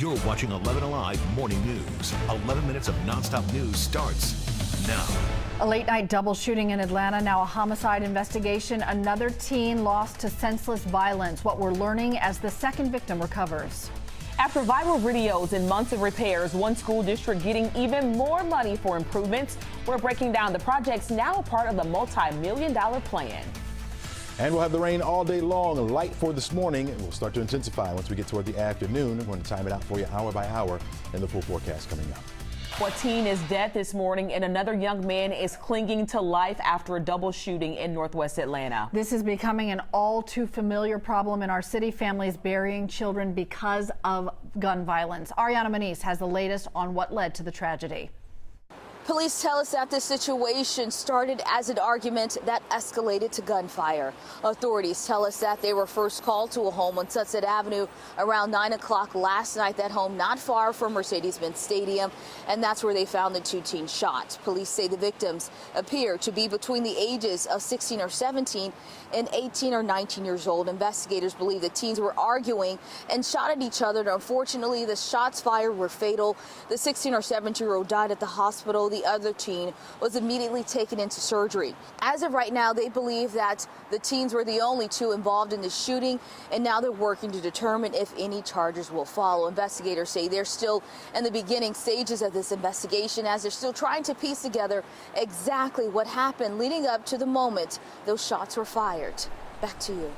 You're watching 11 Alive Morning News. 11 minutes of nonstop news starts now. A late-night double shooting in Atlanta, now a homicide investigation. Another teen lost to senseless violence. What we're learning as the second victim recovers. After viral videos and months of repairs, one school district getting even more money for improvements. We're breaking down the projects now a part of the multi-million-dollar plan. And we'll have the rain all day long, light for this morning. It will start to intensify once we get toward the afternoon. We're going to time it out for you hour by hour in the full forecast coming up. A teen is dead this morning and another young man is clinging to life after a double shooting in Northwest Atlanta. This is becoming an all too familiar problem in our city. Families burying children because of gun violence. Ariana Manise has the latest on what led to the tragedy. Police tell us that this situation started as an argument that escalated to gunfire. Authorities tell us that they were first called to a home on Sunset Avenue around 9 o'clock last night. That home not far from Mercedes-Benz Stadium, and that's where they found the two teens shot. Police say the victims appear to be between the ages of 16 or 17 and 18 or 19 years old. Investigators believe the teens were arguing and shot at each other. Unfortunately, the shots fired were fatal. The 16 or 17-year-old died at the hospital. The other teen was immediately taken into surgery. As of right now, they believe that the teens were the only two involved in the shooting, and now they're working to determine if any charges will follow. Investigators say they're still in the beginning stages of this investigation as they're still trying to piece together exactly what happened leading up to the moment those shots were fired. Back to you.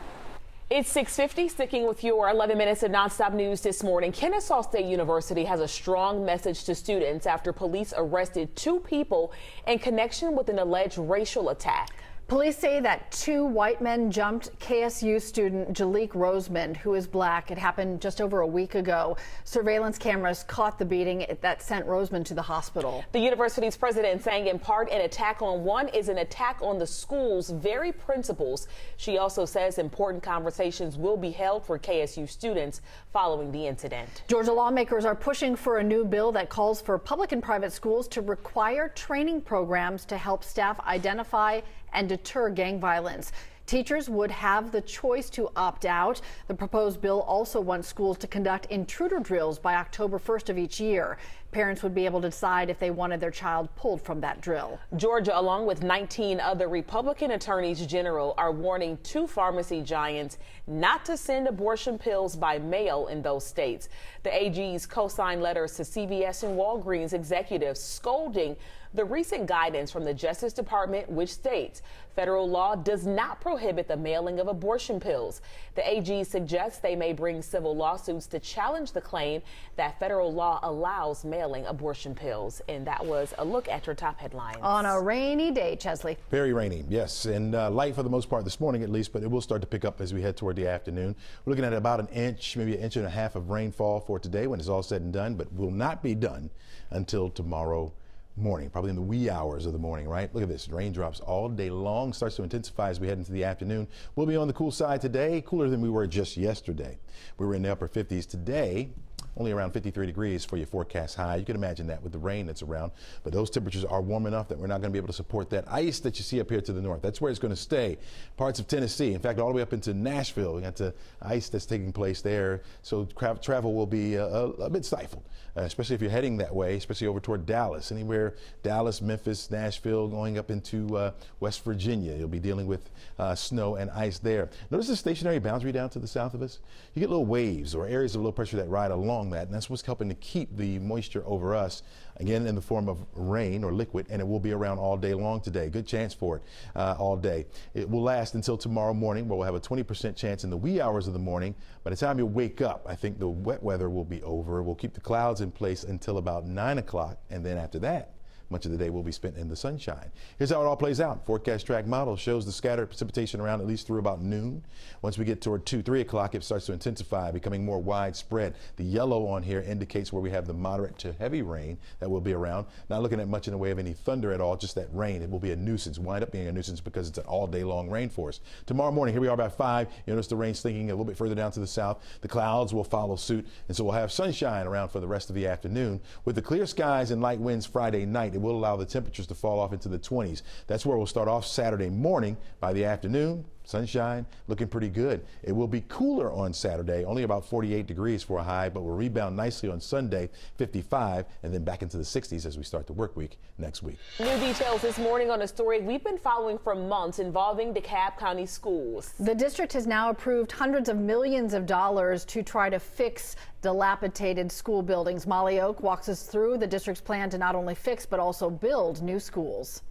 It's 6:50, sticking with your 11 minutes of nonstop news this morning. Kennesaw State University has a strong message to students after police arrested two people in connection with an alleged racial attack. Police say that two white men jumped KSU student Jalik Rosemond, who is black. It happened just over a week ago. Surveillance cameras caught the beating that sent Rosemond to the hospital. The university's president saying in part an attack on one is an attack on the school's very principles. She also says important conversations will be held for KSU students following the incident. Georgia lawmakers are pushing for a new bill that calls for public and private schools to require training programs to help staff identify and deter gang violence. Teachers would have the choice to opt out. The proposed bill also wants schools to conduct intruder drills by October 1st of each year. Parents would be able to decide if they wanted their child pulled from that drill. Georgia, along with 19 other Republican attorneys general, are warning two pharmacy giants not to send abortion pills by mail in those states. The AG's co-signed letters to CVS and Walgreens executives scolding the recent guidance from the Justice Department, which states federal law does not prohibit the mailing of abortion pills. The AG suggests they may bring civil lawsuits to challenge the claim that federal law allows mailing abortion pills. And that was a look at your top headlines. On a rainy day, Chesley. Very rainy, yes, and light for the most part this morning at least, but it will start to pick up as we head toward the afternoon. We're looking at about an inch, maybe an inch and a half of rainfall for today when it's all said and done, but will not be done until tomorrow morning, probably in the wee hours of the morning, right? Look at this, raindrops all day long, starts to intensify as we head into the afternoon. We'll be on the cool side today, cooler than we were just yesterday. We were in the upper 50s today. Only around 53 degrees for your forecast high. You can imagine that with the rain that's around. But those temperatures are warm enough that we're not going to be able to support that ice that you see up here to the north. That's where it's going to stay. Parts of Tennessee, in fact, all the way up into Nashville, we got the ice that's taking place there. So travel will be a bit stifled, especially if you're heading that way, especially over toward Dallas. Anywhere Dallas, Memphis, Nashville, going up into West Virginia. You'll be dealing with snow and ice there. Notice the stationary boundary down to the south of us? You get little waves or areas of low pressure that ride along that, and that's what's helping to keep the moisture over us, again in the form of rain or liquid, and it will be around all day long today. Good chance for it all day. It will last until tomorrow morning, where we'll have a 20% chance in the wee hours of the morning. By the time you wake up, I think the wet weather will be over. We'll keep the clouds in place until about 9 o'clock, and then after that, much of the day will be spent in the sunshine. Here's how it all plays out. Forecast track model shows the scattered precipitation around at least through about noon. Once we get toward 2, 3 o'clock, it starts to intensify, becoming more widespread. The yellow on here indicates where we have the moderate to heavy rain that will be around. Not looking at much in the way of any thunder at all, just that rain. It will be a nuisance, wind up being a nuisance because it's an all day long rain for us. Tomorrow morning, here we are by 5. You notice the rain slinking a little bit further down to the south. The clouds will follow suit, and so we'll have sunshine around for the rest of the afternoon. With the clear skies and light winds Friday night, it will allow the temperatures to fall off into the 20s. That's where we'll start off Saturday morning. By the afternoon, Sunshine looking pretty good. It will be cooler on Saturday, only about 48 degrees for a high, but will rebound nicely on Sunday, 55, and then back into the 60s as we start the work week next week. New details this morning on a story we've been following for months involving DeKalb County schools. The district has now approved hundreds of millions of dollars to try to fix dilapidated school buildings. Molly Oak walks us through the district's plan to not only fix but also build new schools.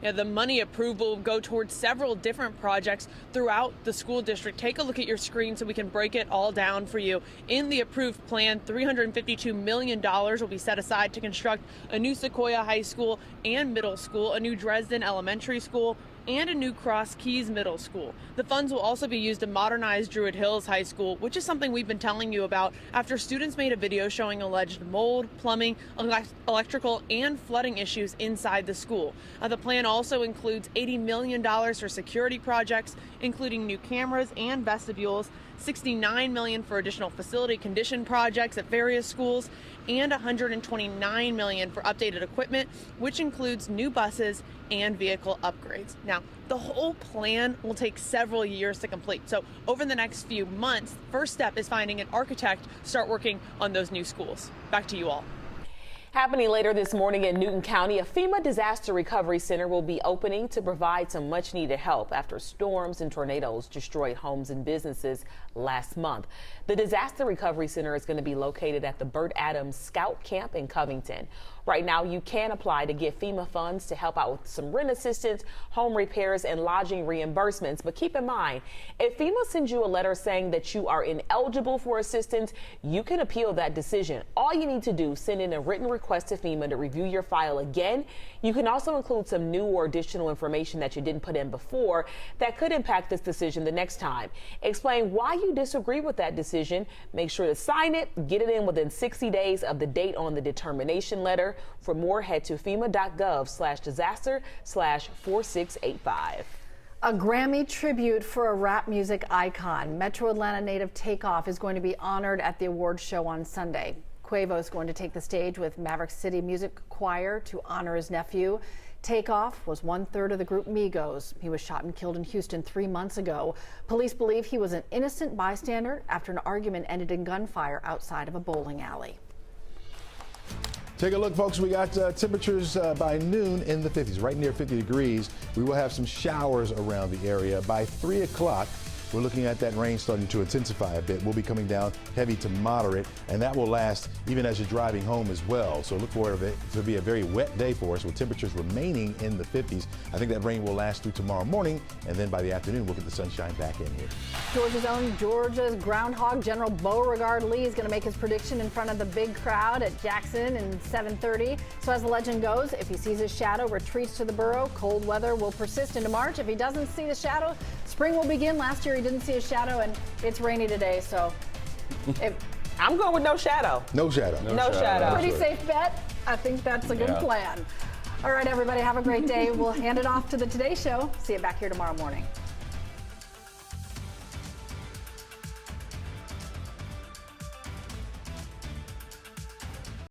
Yeah, the money approval will go towards several different projects throughout the school district. Take a look at your screen so we can break it all down for you. In the approved plan, $352 million will be set aside to construct a new Sequoia High School and Middle School, a new Dresden Elementary School, and a new Cross Keys Middle School. The funds will also be used to modernize Druid Hills High School, which is something we've been telling you about after students made a video showing alleged mold, plumbing, electrical, and flooding issues inside the school. The plan also includes $80 million for security projects, including new cameras and vestibules, $69 million for additional facility condition projects at various schools, and $129 million for updated equipment, which includes new buses and vehicle upgrades. Now, the whole plan will take several years to complete. So over the next few months, first step is finding an architect to start working on those new schools. Back to you all. Happening later this morning in Newton County, a FEMA disaster recovery center will be opening to provide some much needed help after storms and tornadoes destroyed homes and businesses last month. The disaster recovery center is going to be located at the Burt Adams Scout Camp in Covington. Right now, you can apply to get FEMA funds to help out with some rent assistance, home repairs, and lodging reimbursements. But keep in mind, if FEMA sends you a letter saying that you are ineligible for assistance, you can appeal that decision. All you need to do is send in a written request to FEMA to review your file again. You can also include some new or additional information that you didn't put in before that could impact this decision the next time. Explain why you disagree with that decision. Make sure to sign it, get it in within 60 days of the date on the determination letter. For more, head to FEMA.gov/disaster/4685. A Grammy tribute for a rap music icon. Metro Atlanta native Takeoff is going to be honored at the awards show on Sunday. Quavo is going to take the stage with Maverick City Music Choir to honor his nephew. Takeoff was 1/3 of the group Migos. He was shot and killed in Houston 3 months ago. Police believe he was an innocent bystander after an argument ended in gunfire outside of a bowling alley. Take a look, folks. We got temperatures by noon in the 50s, right near 50 degrees. We will have some showers around the area. By 3 o'clock, we're looking at that rain starting to intensify a bit. We'll be coming down heavy to moderate, and that will last even as you're driving home as well. So look for it to be a very wet day for us with temperatures remaining in the 50s. I think that rain will last through tomorrow morning, and then by the afternoon, we'll get the sunshine back in here. Georgia's groundhog, General Beauregard Lee, is going to make his prediction in front of the big crowd at Jackson in 7:30. So as the legend goes, if he sees his shadow, retreats to the burrow. Cold weather will persist into March. If he doesn't see the shadow, spring will begin. Last year he didn't see a shadow, and it's rainy today, so I'm going with no shadow. No shadow. No shadow. Pretty safe bet. I think that's a good plan. All right, everybody, have a great day. We'll hand it off to the Today Show. See you back here tomorrow morning.